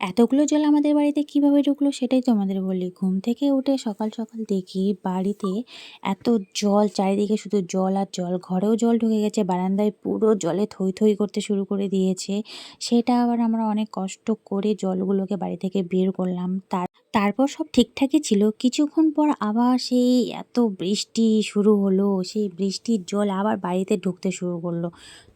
এতগুলো জল আমাদের বাড়িতে কিভাবে ঢুকলো সেটাই তোমাদের বলি। ঘুম থেকে উঠে সকাল সকাল দেখি বাড়িতে এত জল, চারিদিকে শুধু জল আর জল। ঘরেও জল ঢুকে গেছে, বারান্দায় পুরো জলে থই থই করতে শুরু করে দিয়েছে। সেটা আবার আমরা অনেক কষ্ট করে জলগুলোকে বাড়ি থেকে বের করলাম। তারপর সব ঠিকঠাকই ছিল। কিছুক্ষণ পর আবার সেই এত বৃষ্টি শুরু হলো, সেই বৃষ্টির জল আবার বাড়িতে ঢুকতে শুরু করলো।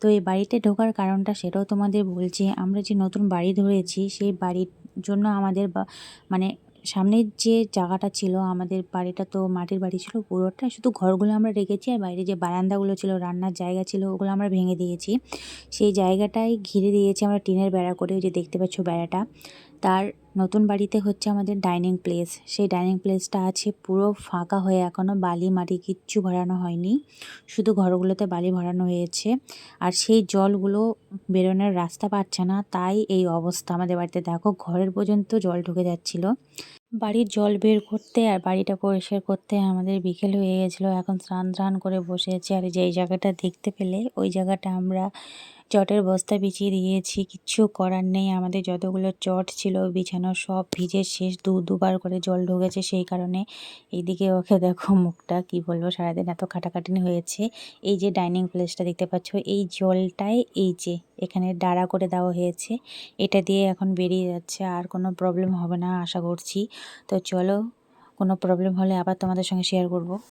তো এই বাড়িতে ঢোকার কারণটা সেটাও তোমাদের বলছি। আমরা যে নতুন বাড়ি ধরেছি সেই বাড়ির জন্য আমাদের মানে সামনের যে জায়গাটা ছিল, আমাদের বাড়িটা তো মাটির বাড়ি ছিল পুরোটা, শুধু ঘরগুলো আমরা রেখেছি আর বাইরে যে বারান্দাগুলো ছিল, রান্নার জায়গা ছিল, ওগুলো আমরা ভেঙে দিয়েছি। সেই জায়গাটায় ঘিরে দিয়েছি আমরা টিনের বেড়া করে, ওই যে দেখতে পাচ্ছ বেড়াটা। তার নতুন বাড়িতে হচ্ছে আমাদের ডাইনিং প্লেস। সেই ডাইনিং প্লেসটা আছে পুরো ফাঁকা হয়ে, এখনও বালি মাটি কিচ্ছু ভরানো হয়নি, শুধু ঘরগুলোতে বালি ভরানো হয়েছে। আর সেই জলগুলো বেরোনোর রাস্তা পাচ্ছে না, তাই এই অবস্থা আমাদের বাড়িতে। দেখো ঘরের পর্যন্ত জল ঢুকে যাচ্ছিল। বাড়ির জল বের করতে আর বাড়িটা পরিষ্কার করতে আমাদের বিকেল হয়ে গেছিলো। এখন স্নান টান করে বসে আছি। আর যেই জায়গাটা দেখতে পেলে, ওই জায়গাটা আমরা চটের বস্তা বিছিয়ে দিয়েছি। কিচ্ছু করার নেই, আমাদের যতগুলো চট ছিল বিছানো সব ভিজে শেষ। দুবার করে জল ঢুকেছে, সেই কারণে এইদিকে ওকে দেখো মুখটা, কি বলবো, সারাদিন এত খাটাখাটনি হয়েছে। এই যে ডাইনিং প্লেসটা দেখতে পাচ্ছ, এই জলটাই এই যে এখানে দাঁড়া করে দেওয়া হয়েছে, এটা দিয়ে এখন বেরিয়ে যাচ্ছে। আর কোনো প্রবলেম হবে না আশা করছি। তো চলো, কোনো প্রবলেম হলে আবার তোমাদের সঙ্গে শেয়ার করব।